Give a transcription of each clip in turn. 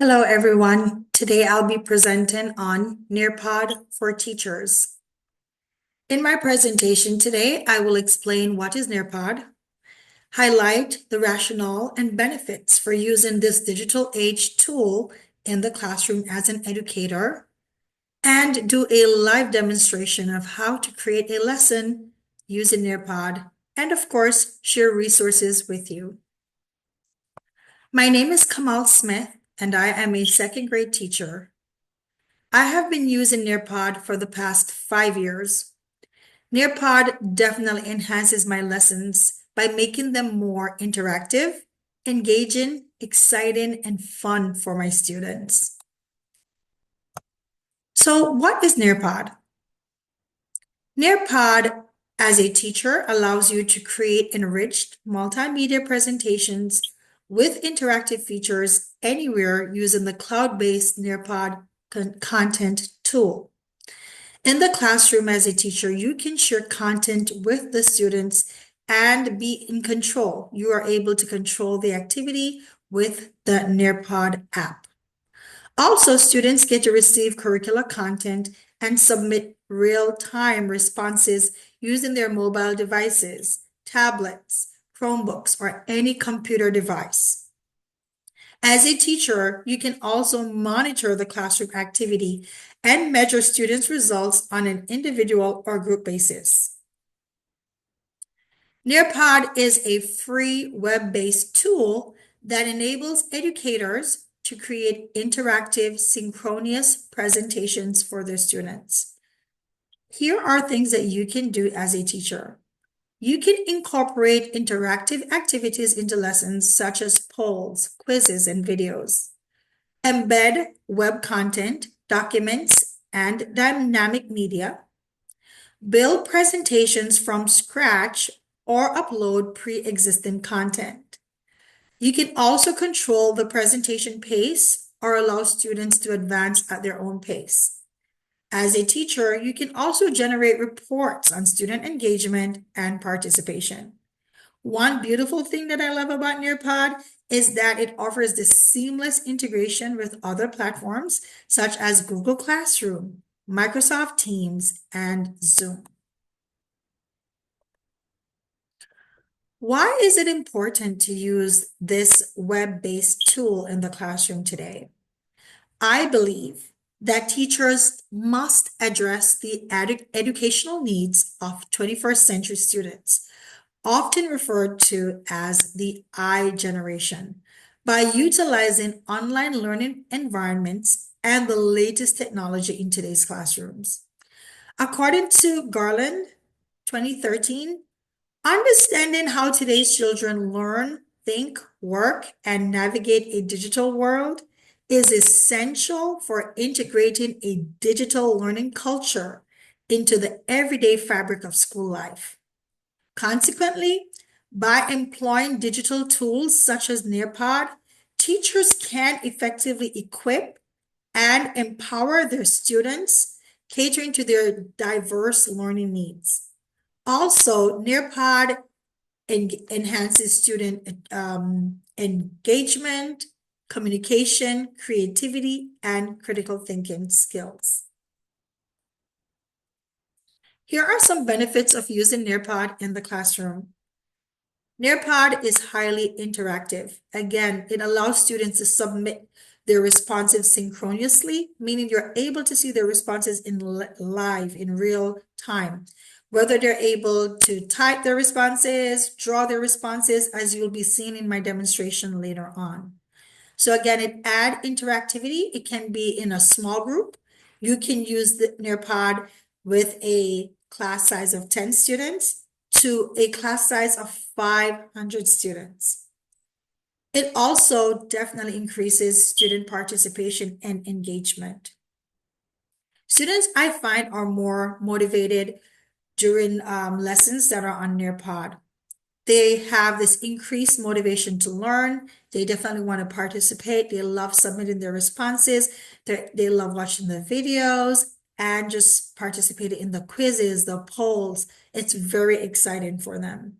Hello, everyone. Today I'll be presenting on Nearpod for teachers. In my presentation today, I will explain what is Nearpod, highlight the rationale and benefits for using this digital age tool in the classroom as an educator, and do a live demonstration of how to create a lesson using Nearpod, and of course, share resources with you. My name is Kamal Smith, and I am a second grade teacher. I have been using Nearpod for the past 5 years. Nearpod definitely enhances my lessons by making them more interactive, engaging, exciting, and fun for my students. So, what is Nearpod? Nearpod, as a teacher, allows you to create enriched multimedia presentations with interactive features anywhere using the cloud-based Nearpod content tool. In the classroom as a teacher, you can share content with the students and be in control. You are able to control the activity with the Nearpod app. Also, students get to receive curricular content and submit real-time responses using their mobile devices, tablets, Chromebooks, or any computer device. As a teacher, you can also monitor the classroom activity and measure students' results on an individual or group basis. Nearpod is a free web-based tool that enables educators to create interactive, synchronous presentations for their students. Here are things that you can do as a teacher. You can incorporate interactive activities into lessons such as polls, quizzes, and videos. Embed web content, documents, and dynamic media. Build presentations from scratch or upload pre-existing content. You can also control the presentation pace or allow students to advance at their own pace. As a teacher, you can also generate reports on student engagement and participation. One beautiful thing that I love about Nearpod is that it offers this seamless integration with other platforms such as Google Classroom, Microsoft Teams, and Zoom. Why is it important to use this web-based tool in the classroom today? I believe that teachers must address the educational needs of 21st century students, often referred to as the I generation, by utilizing online learning environments and the latest technology in today's classrooms. According to Garland, 2013, understanding how today's children learn, think, work, and navigate a digital world is essential for integrating a digital learning culture into the everyday fabric of school life. Consequently, by employing digital tools such as Nearpod, teachers can effectively equip and empower their students, catering to their diverse learning needs. Also, Nearpod enhances student engagement, communication, creativity, and critical thinking skills. Here are some benefits of using Nearpod in the classroom. Nearpod is highly interactive. Again, it allows students to submit their responses synchronously, meaning you're able to see their responses in live, in real time. Whether they're able to type their responses, draw their responses, as you'll be seeing in my demonstration later on. So again, it adds interactivity. It can be in a small group. You can use the Nearpod with a class size of 10 students to a class size of 500 students. It also definitely increases student participation and engagement. Students, I find, are more motivated during lessons that are on Nearpod. They have this increased motivation to learn. They definitely want to participate. They love submitting their responses. They love watching the videos and just participating in the quizzes, the polls. It's very exciting for them.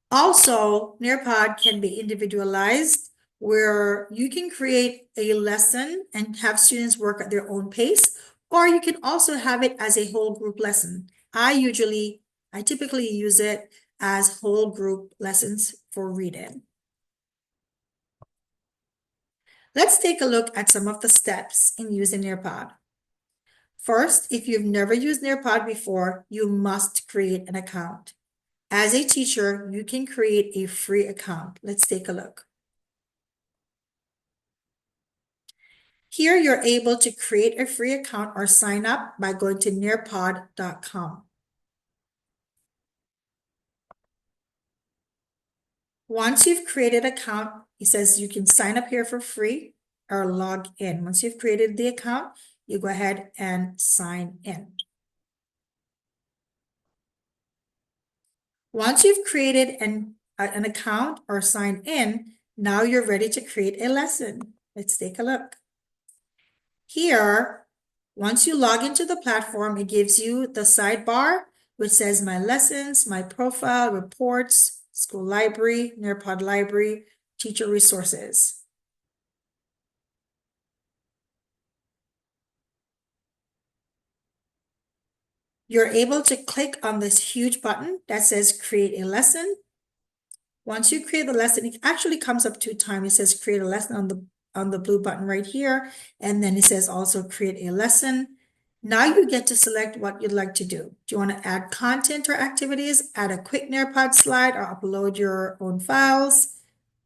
Also, Nearpod can be individualized where you can create a lesson and have students work at their own pace, or you can also have it as a whole group lesson. I typically use it as whole group lessons for reading. Let's take a look at some of the steps in using Nearpod. First, if you've never used Nearpod before, you must create an account. As a teacher, you can create a free account. Let's take a look. Here, you're able to create a free account or sign up by going to nearpod.com. Once you've created an account, it says you can sign up here for free or log in. Once you've created the account, you go ahead and sign in. Once you've created an account or signed in, now you're ready to create a lesson. Let's take a look. Here, once you log into the platform, it gives you the sidebar, which says my lessons, my profile, reports, school library, Nearpod library, teacher resources. You're able to click on this huge button that says create a lesson. Once you create the lesson, it actually comes up 2 times. It says create a lesson on the blue button right here. And then it says also create a lesson. Now you get to select what you'd like to do. Do you want to add content or activities, add a quick Nearpod slide, or upload your own files?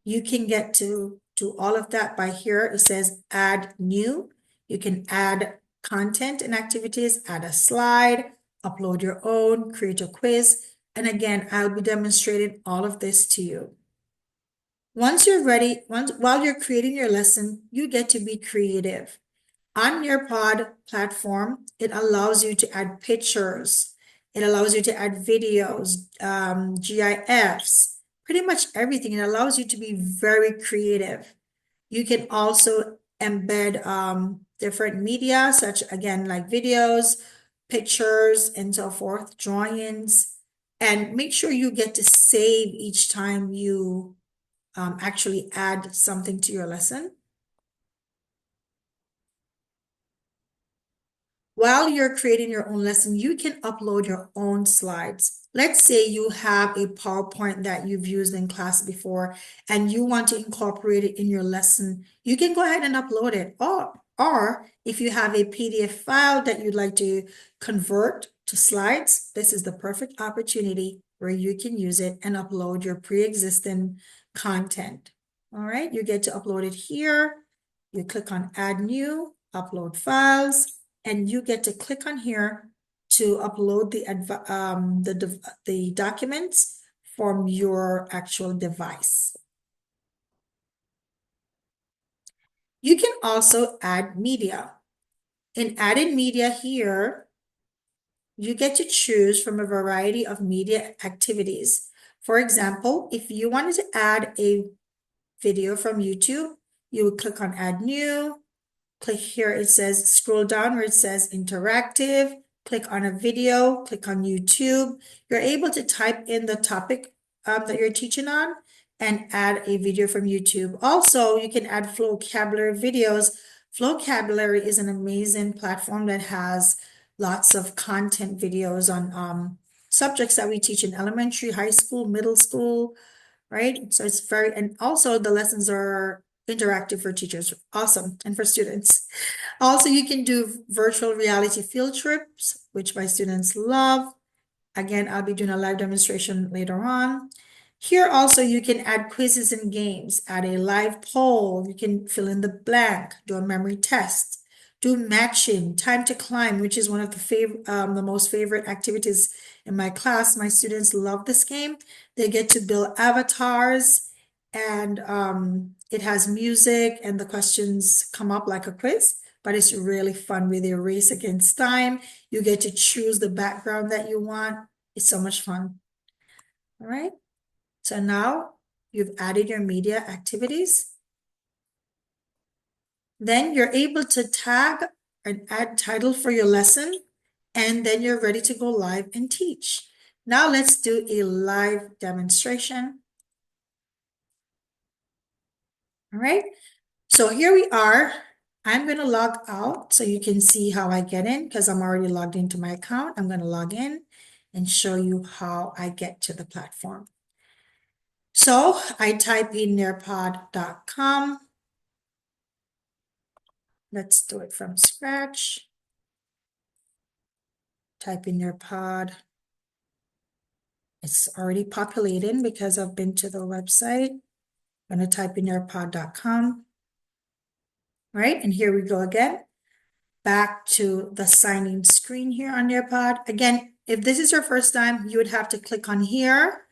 You can get to do all of that by here. It says add new. You can add content and activities, add a slide, upload your own, create a quiz. And again, I'll be demonstrating all of this to you. Once you're ready, while you're creating your lesson, you get to be creative. On Nearpod platform, it allows you to add pictures. It allows you to add videos, GIFs, pretty much everything. It allows you to be very creative. You can also embed different media, such again, like videos, pictures, and so forth, drawings, and make sure you get to save each time you actually add something to your lesson. While you're creating your own lesson, you can upload your own slides. Let's say you have a PowerPoint that you've used in class before and you want to incorporate it in your lesson. You can go ahead and upload it. Or if you have a PDF file that you'd like to convert to slides, this is the perfect opportunity where you can use it and upload your pre-existing content. All right, you get to upload it here. You click on Add New, Upload Files, and you get to click on here to upload the documents from your actual device. You can also add media. In added media here, you get to choose from a variety of media activities. For example, if you wanted to add a video from YouTube, you would click on Add New, click here, it says scroll down where it says interactive, click on a video, click on YouTube. You're able to type in the topic that you're teaching on and add a video from YouTube. Also, you can add vocabulary videos. Vocabulary is an amazing platform that has lots of content videos on subjects that we teach in elementary, high school, middle school, right? So it's and also the lessons are interactive for teachers, awesome, and for students. Also, you can do virtual reality field trips, which my students love. Again, I'll be doing a live demonstration later on. Here also, you can add quizzes and games, add a live poll, you can fill in the blank, do a memory test, do matching, time to climb, which is one of the most favorite activities in my class. My students love this game. They get to build avatars and it has music and the questions come up like a quiz, but it's really fun with a race against time. You get to choose the background that you want. It's so much fun. All right. So now you've added your media activities. Then you're able to tag and add title for your lesson, and then you're ready to go live and teach. Now let's do a live demonstration. All right, so here we are. I'm going to log out so you can see how I get in because I'm already logged into my account. I'm going to log in and show you how I get to the platform. So I type in nearpod.com. Let's do it from scratch. Type in Nearpod. It's already populating because I've been to the website. I'm going to type in nearpod.com. All right, and here we go again. Back to the sign-in screen here on Nearpod. Again, if this is your first time, you would have to click on here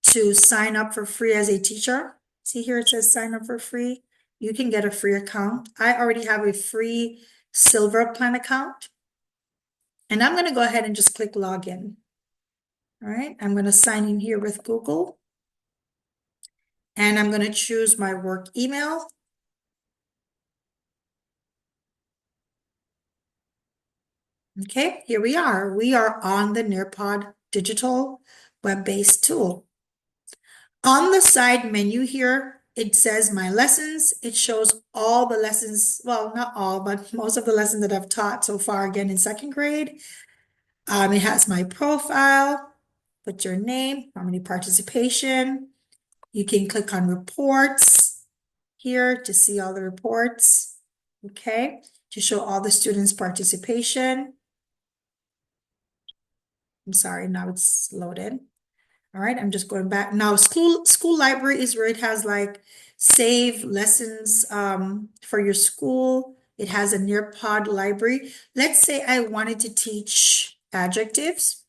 to sign up for free as a teacher. See here it says sign up for free. You can get a free account. I already have a free silver plan account. And I'm going to go ahead and just click login. All right, I'm going to sign in here with Google. And I'm going to choose my work email. Okay, here we are. We are on the Nearpod digital web-based tool. On the side menu here, it says my lessons. It shows all the lessons, well, not all, but most of the lessons that I've taught so far, again, in second grade. It has my profile, put your name, how many participation. You can click on reports here to see all the reports, okay, to show all the students' participation. I'm sorry, now it's loaded. All right, I'm just going back. Now, school library is where it has like save lessons for your school. It has a Nearpod library. Let's say I wanted to teach adjectives.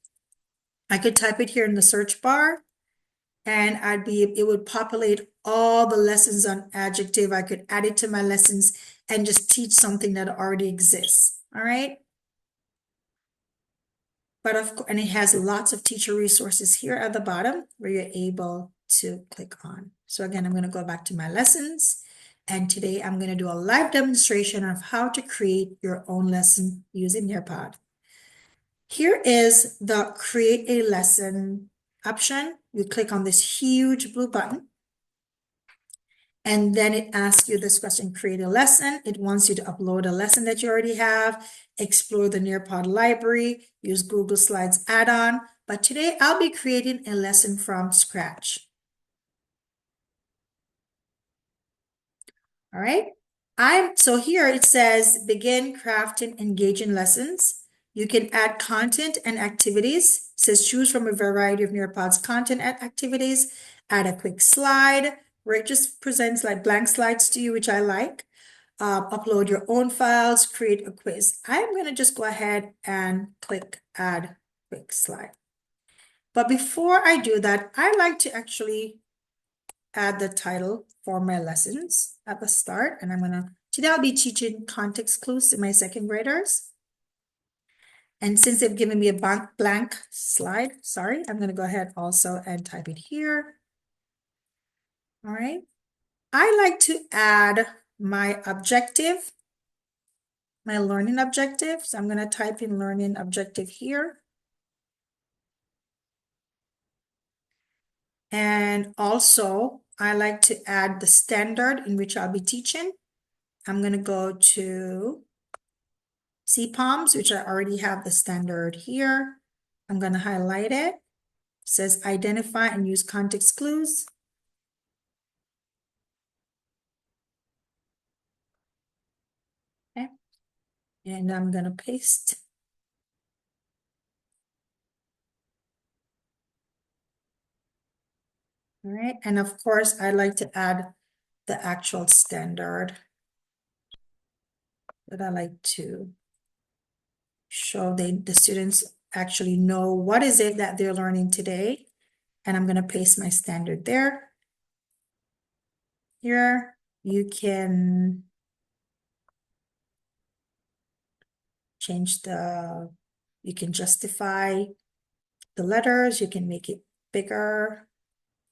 I could type it here in the search bar and it would populate all the lessons on adjective. I could add it to my lessons and just teach something that already exists. All right. But of course, and it has lots of teacher resources here at the bottom where you're able to click on. So again, I'm going to go back to my lessons. And today I'm going to do a live demonstration of how to create your own lesson using Nearpod. Here is the create a lesson option. You click on this huge blue button. And then it asks you this question, create a lesson. It wants you to upload a lesson that you already have, explore the Nearpod library, use Google Slides add-on. But today I'll be creating a lesson from scratch. All right. So here it says begin crafting engaging lessons. You can add content and activities. It says choose from a variety of Nearpod's content and activities. Add a quick slide where it just presents like blank slides to you, which I like. Upload your own files, create a quiz. I'm going to just go ahead and click add quick slide. But before I do that, I like to actually add the title for my lessons at the start. And today I'll be teaching context clues to my second graders. And since they've given me a blank slide, sorry, I'm going to go ahead also and type it here. All right. I like to add my objective, my learning objective. So I'm going to type in learning objective here. And also, I like to add the standard in which I'll be teaching. I'm going to go to CPOMs, which I already have the standard here. I'm going to highlight it. It says identify and use context clues. Okay. And I'm going to paste. All right. And of course, I like to add the actual standard that I like to show the students actually know what is it that they're learning today. And I'm going to paste my standard there. Here, you can change you can justify the letters, you can make it bigger,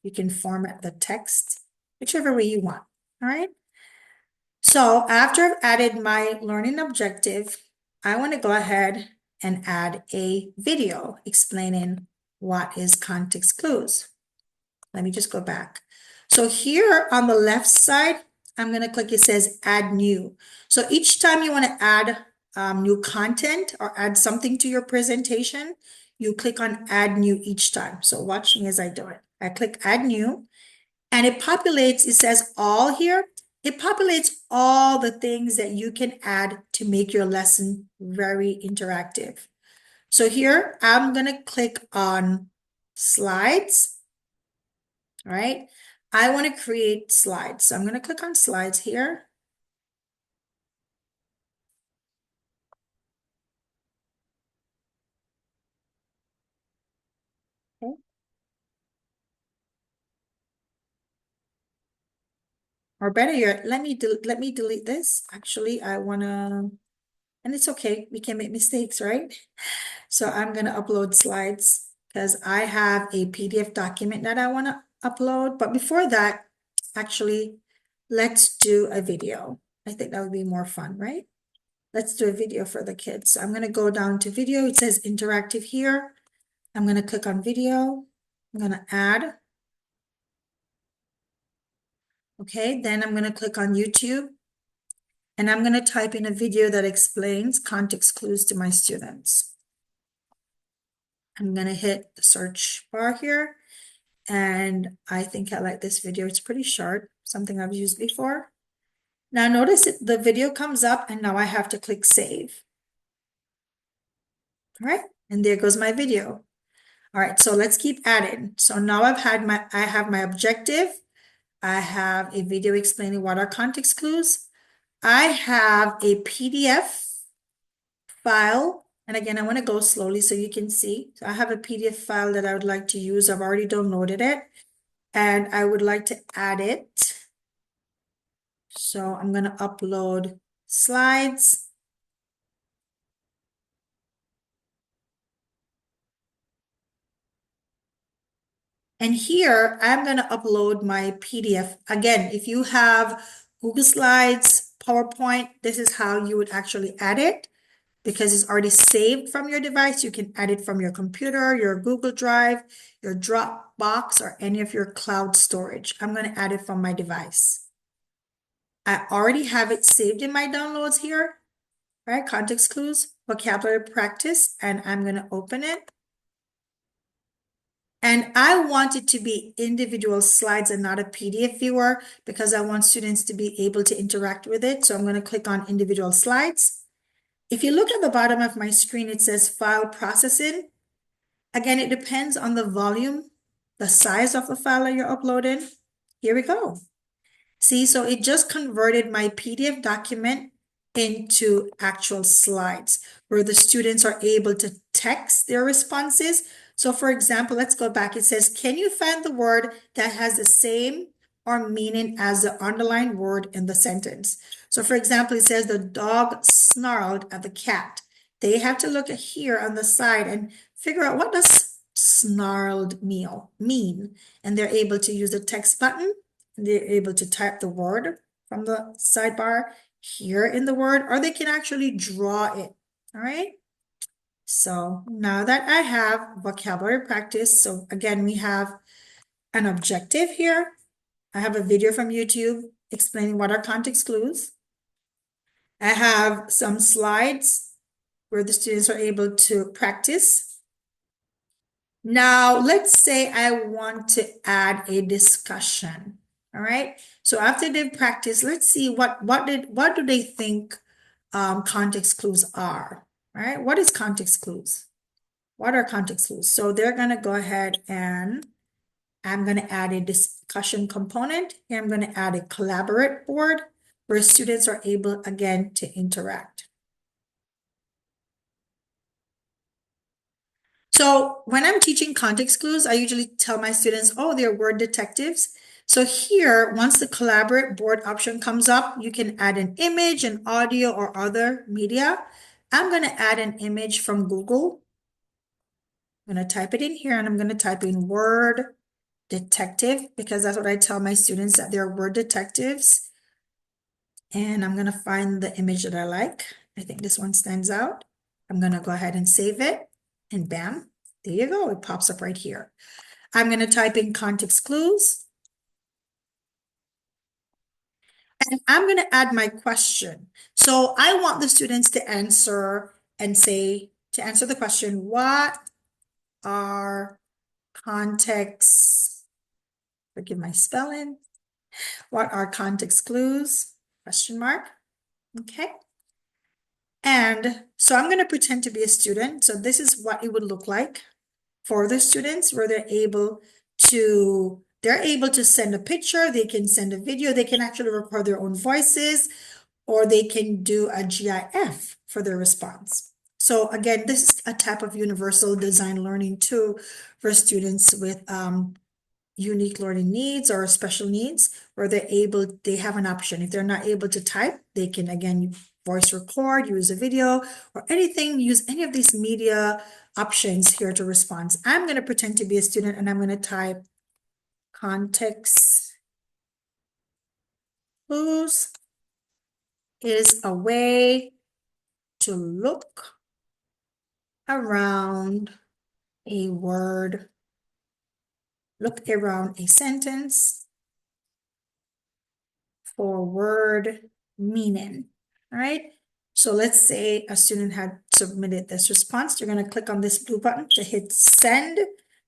you can format the text, whichever way you want, all right? So after I've added my learning objective, I want to go ahead and add a video explaining what is context clues. Let me just go back. So here on the left side, I'm going to click, it says add new. So each time you want to add new content or add something to your presentation, you click on add new each time. So watch me as I do it. I click add new and it populates, it says all here. It populates all the things that you can add to make your lesson very interactive. So here I'm going to click on slides. All right. I want to create slides. So I'm going to click on slides here. Okay. Or better yet, let me delete this. Actually, I want to, and it's okay. We can make mistakes, right? So I'm going to upload slides because I have a PDF document that I want to upload. But before that, actually, let's do a video. I think that would be more fun, right? Let's do a video for the kids. So I'm going to go down to video. It says interactive here. I'm going to click on video. I'm going to add. Okay, then I'm going to click on YouTube. And I'm going to type in a video that explains context clues to my students. I'm going to hit the search bar here. And I think I like this video. It's pretty short, something I've used before. Now notice the video comes up and now I have to click save. All right, and there goes my video. All right, so let's keep adding. So now I have my objective. I have a video explaining what are context clues. I have a PDF file. And again, I want to go slowly so you can see. So I have a PDF file that I would like to use. I've already downloaded it and I would like to add it. So I'm going to upload slides. And here I'm going to upload my PDF. Again, if you have Google Slides, PowerPoint, this is how you would actually add it because it's already saved from your device. You can add it from your computer, your Google Drive, your Dropbox, or any of your cloud storage. I'm going to add it from my device. I already have it saved in my downloads here, right? Context clues, vocabulary practice, and I'm going to open it. And I want it to be individual slides and not a PDF viewer because I want students to be able to interact with it. So I'm going to click on individual slides. If you look at the bottom of my screen, it says file processing. Again, it depends on the volume, the size of the file that you're uploading. Here we go. See, so it just converted my PDF document into actual slides where the students are able to text their responses. So for example, let's go back. It says, can you find the word that has the same or meaning as the underlined word in the sentence? So for example, it says the dog snarled at the cat. They have to look at here on the side and figure out what does snarled mean. And they're able to use the text button. They're able to type the word from the sidebar here in the word, or they can actually draw it. All right. So now that I have vocabulary practice, so again, we have an objective here. I have a video from YouTube explaining what are context clues. I have some slides where the students are able to practice. Now, let's say I want to add a discussion. All right. So after they've practiced, let's see what do they think context clues are. All right. What is context clues? What are context clues? So they're going to go ahead and I'm going to add a discussion component. Here I'm going to add a collaborate board where students are able again to interact. So when I'm teaching context clues, I usually tell my students, oh, they're word detectives. So here, once the collaborate board option comes up, you can add an image, an audio, or other media. I'm going to add an image from Google. I'm going to type it in here and I'm going to type in word detective because that's what I tell my students that they're word detectives. And I'm going to find the image that I like. I think this one stands out. I'm going to go ahead and save it and bam, there you go. It pops up right here. I'm going to type in context clues. I'm going to add my question. So I want the students to answer and say, to answer the question, what are context, forgive my spelling, what are context clues? Question mark. Okay. And so I'm going to pretend to be a student. So this is what it would look like for the students where they're able to send a picture, they can send a video, they can actually record their own voices, or they can do a GIF for their response. So again, this is a type of universal design learning tool for students with unique learning needs or special needs, where they have an option. If they're not able to type, they can again voice record, use a video or anything, use any of these media options here to respond. I'm going to pretend to be a student and I'm going to type context clues is a way to look around a word, look around a sentence for word meaning. All right. So let's say a student had submitted this response. They're going to click on this blue button to hit send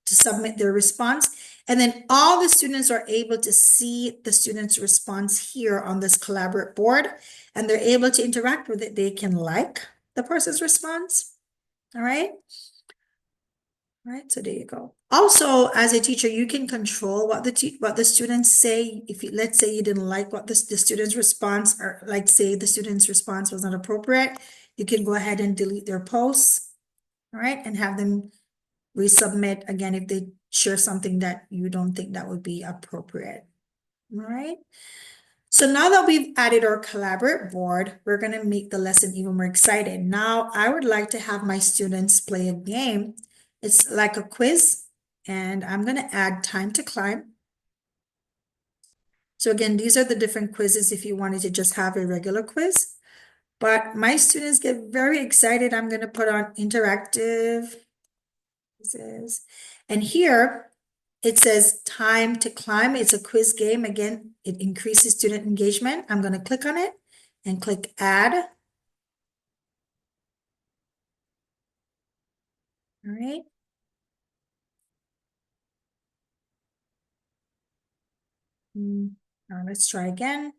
to submit their response. And then all the students are able to see the student's response here on this collaborate board, and they're able to interact with it. They can like the person's response. All right. All right, so there you go. Also, as a teacher, you can control what the students say. If you, let's say you didn't like what the student's response, or like say the student's response was not appropriate, you can go ahead and delete their posts, all right, and have them resubmit again if they share something that you don't think that would be appropriate. All right. So now that we've added our collaborate board, we're going to make the lesson even more exciting. Now, I would like to have my students play a game. It's like a quiz, and I'm going to add time to climb. So again, these are the different quizzes if you wanted to just have a regular quiz. But my students get very excited. I'm going to put on interactive quizzes. And here, it says time to climb. It's a quiz game. Again, it increases student engagement. I'm going to click on it and click add. All right. Now let's try again.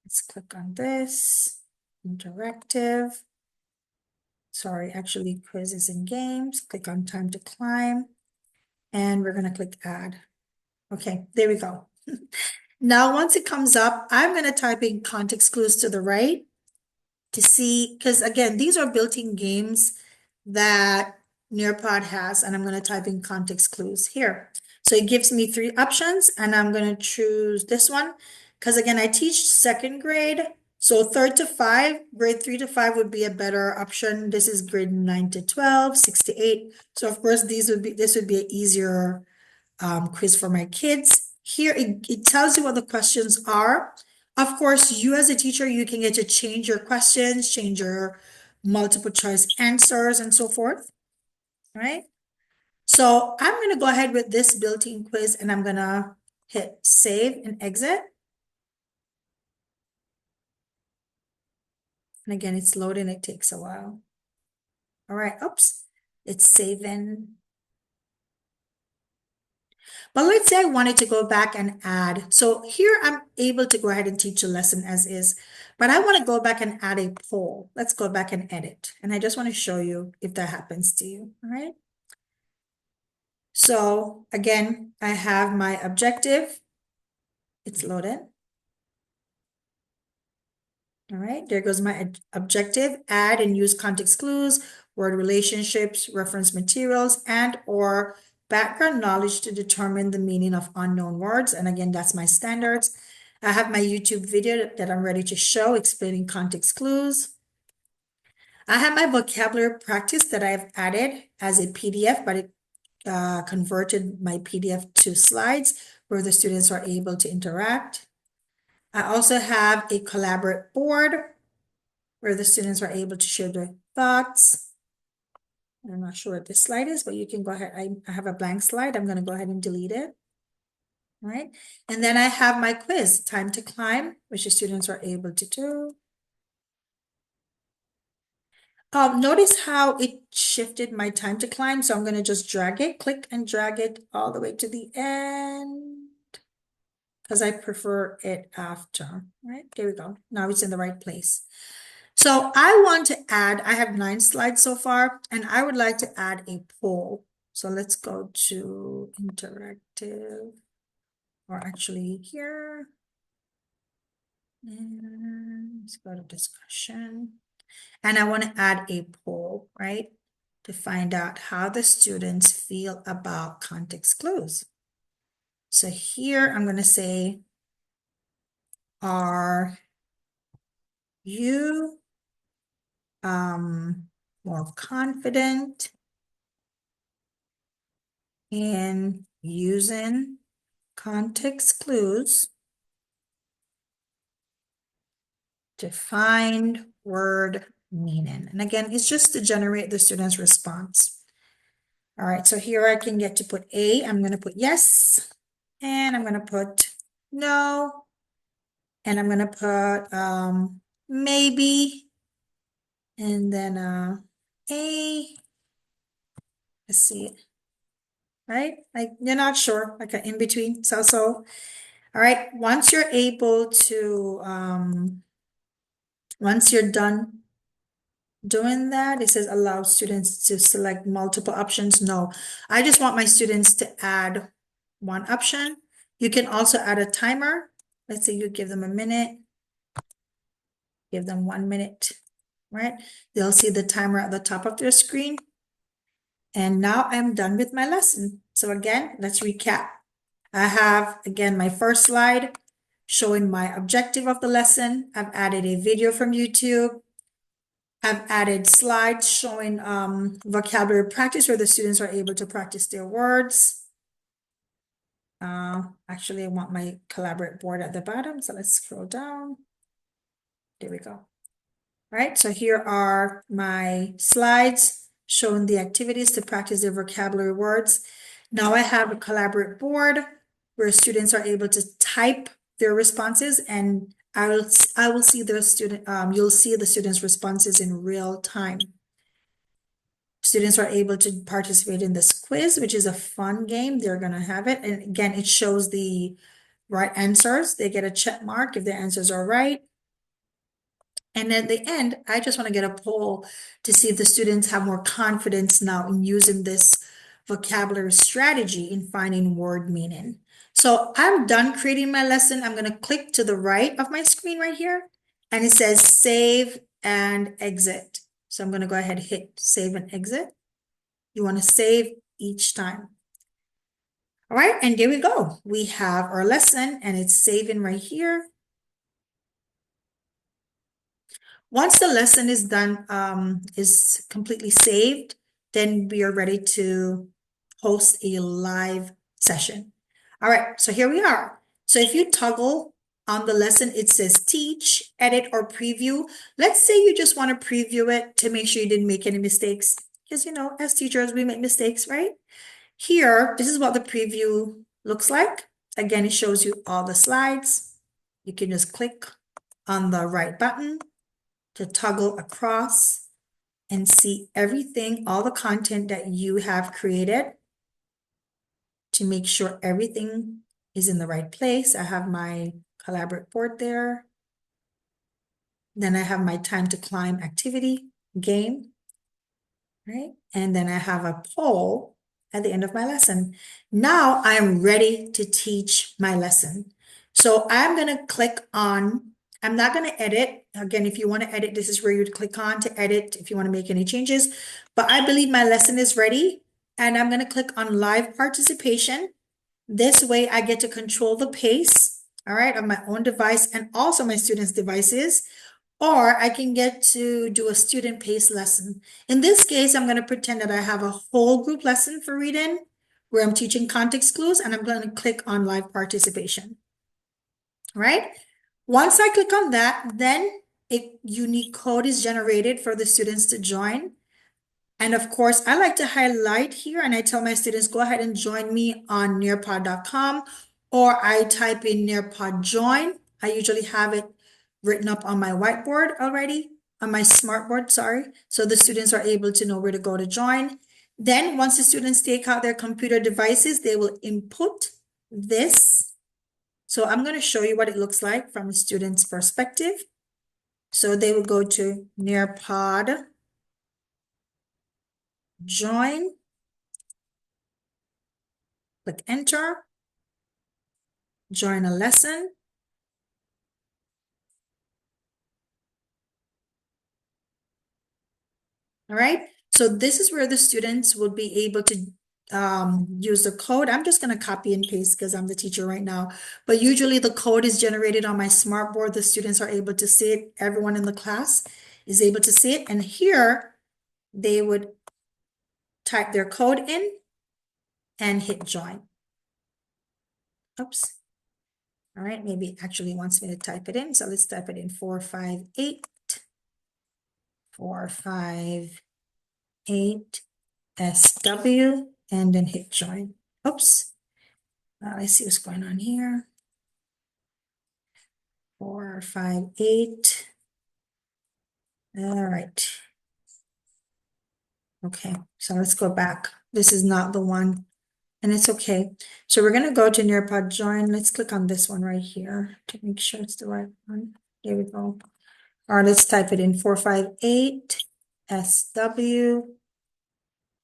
Let's click on this. Interactive. Sorry, actually quizzes and games. Click on time to climb. And we're going to click add. Okay, there we go. Now, once it comes up, I'm going to type in context clues to the right to see, because again, these are built-in games that Nearpod has, and I'm going to type in context clues here. So it gives me 3 options, and I'm going to choose this one, because again, I teach second grade, so 3rd to 5, grade 3 to 5 would be a better option. This is grade 9 to 12, 6 to 8. So of course, this would be an easier quiz for my kids. Here, it tells you what the questions are. Of course, you as a teacher, you can get to change your questions, change your multiple choice answers, and so forth. All right. So I'm going to go ahead with this built-in quiz, and I'm going to hit save and exit. And again, it's loading. It takes a while. All right. Oops. It's saving. But let's say I wanted to go back and add. So here I'm able to go ahead and teach a lesson as is, but I want to go back and add a poll. Let's go back and edit. And I just want to show you if that happens to you. All right. So again, I have my objective. It's loaded. All right, there goes my objective, add and use context clues, word relationships, reference materials, and or background knowledge to determine the meaning of unknown words. And again, that's my standards. I have my YouTube video that I'm ready to show explaining context clues. I have my vocabulary practice that I've added as a PDF, but it converted my PDF to slides where the students are able to interact. I also have a collaborate board where the students are able to share their thoughts. I'm not sure what this slide is, but you can go ahead. I have a blank slide. I'm going to go ahead and delete it. right? And then I have my quiz, time to climb, which the students are able to do. Notice how it shifted my time to climb. So I'm going to just drag it, click and drag it all the way to the end because I prefer it after, right? There we go. Now it's in the right place. So I want to add, I have 9 slides so far, and I would like to add a poll. So let's go to interactive, or actually here. And let's go to discussion. And I want to add a poll, right? To find out how the students feel about context clues. So here I'm going to say, are you more confident in using context clues to find word meaning? And again, it's just to generate the student's response. All right, so here I can get to put A. I'm going to put yes, and I'm going to put no, and I'm going to put maybe, and then A. Let's see, right? Like you're not sure, like an in between. So. All right, once you're able to, once you're done doing that, it says allow students to select multiple options. No, I just want my students to add one option. You can also add a timer. Let's say you give them a minute, give them 1 minute, right? They'll see the timer at the top of their screen. And now I'm done with my lesson. So again, let's recap. I have, again, my first slide showing my objective of the lesson. I've added a video from YouTube. I've added slides showing vocabulary practice where the students are able to practice their words. Actually, I want my collaborate board at the bottom, so let's scroll down. There we go. Right, so here are my slides showing the activities to practice their vocabulary words. Now I have a collaborate board where students are able to type their responses, and I will see the student, you'll see the students' responses in real time. Students are able to participate in this quiz, which is a fun game. They're gonna have it. And again, it shows the right answers. They get a check mark if their answers are right. And at the end, I just want to get a poll to see if the students have more confidence now in using this vocabulary strategy in finding word meaning. So I'm done creating my lesson. I'm going to click to the right of my screen right here, and it says save and exit. So I'm going to go ahead and hit save and exit. You want to save each time. All right, and there we go. We have our lesson, and it's saving right here. Once the lesson is done, is completely saved, then we are ready to host a live session. All right, so here we are. So if you toggle on the lesson, it says teach, edit, or preview. Let's say you just want to preview it to make sure you didn't make any mistakes. Because, you know, as teachers, we make mistakes, right? Here, this is what the preview looks like. Again, it shows you all the slides. You can just click on the right button to toggle across and see everything, all the content that you have created to make sure everything is in the right place. I have my collaborate board there. Then I have my time to climb activity game, right? And then I have a poll at the end of my lesson. Now I'm ready to teach my lesson. So I'm going to click on, I'm not going to edit. Again, if you want to edit, this is where you'd click on to edit if you want to make any changes. But I believe my lesson is ready. And I'm going to click on live participation. This way I get to control the pace, all right, of my own device and also my students' devices. Or I can get to do a student paced lesson. In this case, I'm going to pretend that I have a whole group lesson for reading where I'm teaching context clues, and I'm going to click on live participation. All right. Once I click on that, then a unique code is generated for the students to join. And of course, I like to highlight here and I tell my students, go ahead and join me on nearpod.com or I type in Nearpod join. I usually have it written up on my whiteboard already, on my smartboard, sorry. So the students are able to know where to go to join. Then once the students take out their computer devices, they will input this. So I'm going to show you what it looks like from a student's perspective. So they will go to Nearpod join, click enter, join a lesson. All right. So this is where the students will be able to use the code. I'm just going to copy and paste because I'm the teacher right now. But usually the code is generated on my smartboard. The students are able to see it. Everyone in the class is able to see it. And here they would type their code in and hit join. Oops. All right, maybe it actually wants me to type it in. So let's type it in 458 458 SW and then hit join. Oops. Let's see what's going on here. 458. All right. Okay, so let's go back. This is not the one, and it's okay. So we're gonna go to Nearpod join. Let's click on this one right here to make sure it's the right one. There we go. Or let's type it in 458 SW.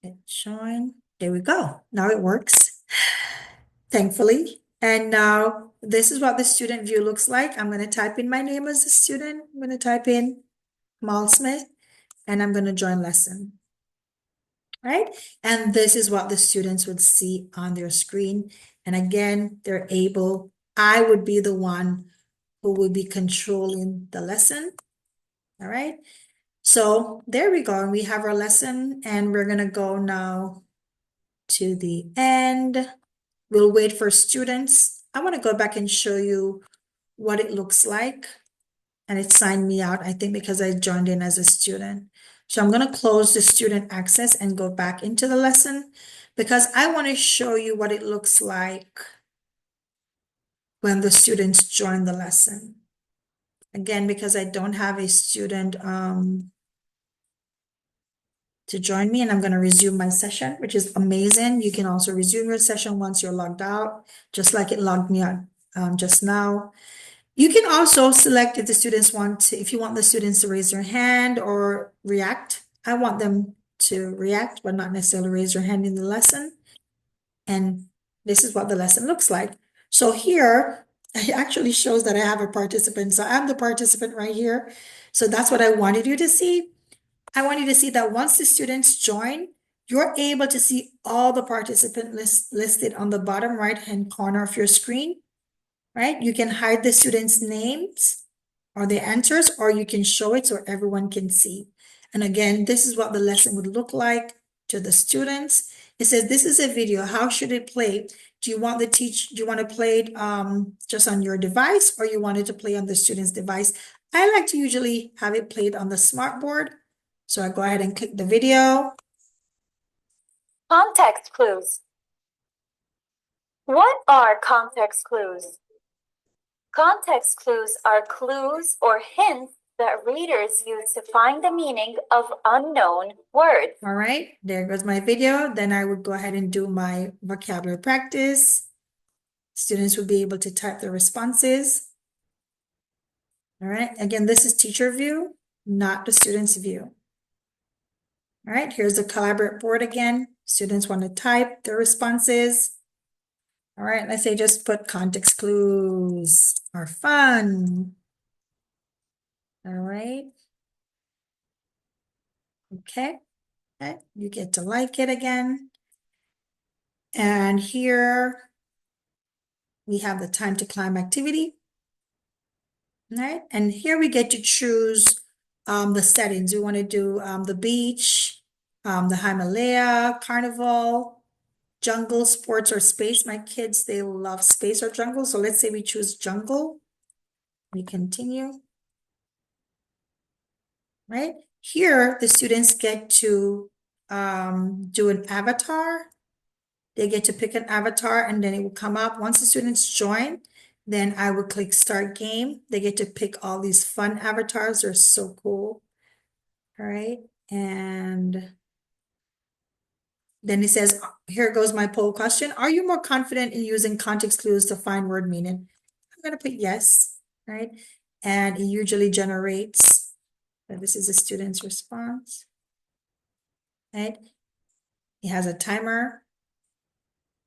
Hit join. There we go. Now it works, thankfully. And now this is what the student view looks like. I'm going to type in my name as a student. I'm going to type in Mal Smith, and I'm going to join lesson. Right? And this is what the students would see on their screen. And again, they're able, I would be the one who would be controlling the lesson. All right. So there we go. And we have our lesson, and we're going to go now to the end. We'll wait for students. I want to go back and show you what it looks like. And it signed me out, I think, because I joined in as a student. So I'm going to close the student access and go back into the lesson because I want to show you what it looks like when the students join the lesson. Again, because I don't have a student to join me, and I'm going to resume my session, which is amazing. You can also resume your session once you're logged out, just like it logged me out just now. You can also select if the students want to, if you want the students to raise their hand or react. I want them to react, but not necessarily raise their hand in the lesson. And this is what the lesson looks like. So here, it actually shows that I have a participant. So I'm the participant right here. So that's what I wanted you to see. I want you to see that once the students join, you're able to see all the participant listed on the bottom right-hand corner of your screen. Right? You can hide the students' names or their answers, or you can show it so everyone can see. And again, this is what the lesson would look like to the students. It says, this is a video. How should it play? Do you want do you want to play it just on your device, or you want it to play on the student's device? I like to usually have it played on the smartboard. So I go ahead and click the video. Context clues. What are context clues? Context clues are clues or hints that readers use to find the meaning of unknown words. All right, there goes my video. Then I would go ahead and do my vocabulary practice. Students will be able to type their responses. All right, again, this is teacher view, not the student's view. All right, here's the collaborate board again. Students want to type their responses. All right, let's say just put context clues are fun. All right. Okay. Okay, you get to like it again. And here we have the time to climb activity. All right, and here we get to choose the settings. We want to do the beach, the Himalaya, carnival, jungle, sports, or space. My kids, they love space or jungle. So let's say we choose jungle. We continue. Right? Here, the students get to do an avatar. They get to pick an avatar and then it will come up. Once the students join, then I will click start game. They get to pick all these fun avatars. They're so cool. All right. And then it says, here goes my poll question. Are you more confident in using context clues to find word meaning? I'm going to put yes, right? And it usually generates, this is a student's response, right? It has a timer.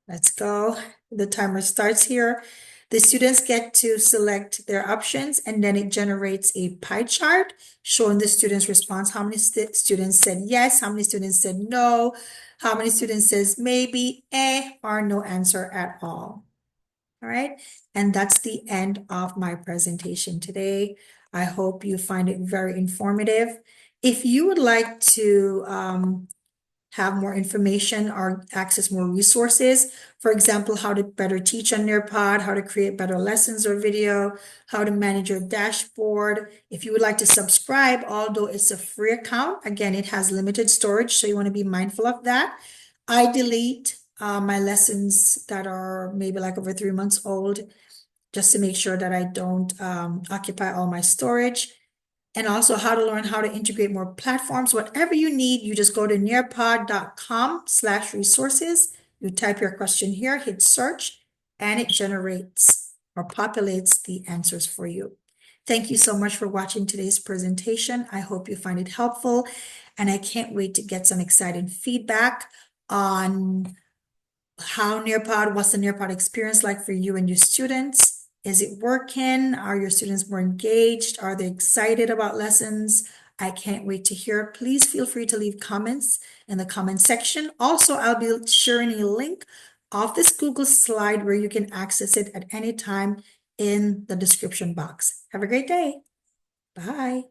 Let's go. The timer starts here. The students get to select their options and then it generates a pie chart showing the students' response. How many students said yes? How many students said no? How many students says maybe, or no answer at all? All right. And that's the end of my presentation today. I hope you find it very informative. If you would like to have more information or access more resources. For example, how to better teach on Nearpod, how to create better lessons or video, how to manage your dashboard. If you would like to subscribe, although it's a free account, again, it has limited storage, so you want to be mindful of that. I delete my lessons that are maybe like over 3 months old, just to make sure that I don't occupy all my storage. And also how to learn how to integrate more platforms. Whatever you need, you just go to nearpod.com/resources. You type your question here, hit search, and it generates or populates the answers for you. Thank you so much for watching today's presentation. I hope you find it helpful, and I can't wait to get some exciting feedback on how Nearpod, what's the Nearpod experience like for you and your students? Is it working? Are your students more engaged? Are they excited about lessons? I can't wait to hear. Please feel free to leave comments in the comment section. Also, I'll be sharing a link of this Google slide where you can access it at any time in the description box. Have a great day. Bye.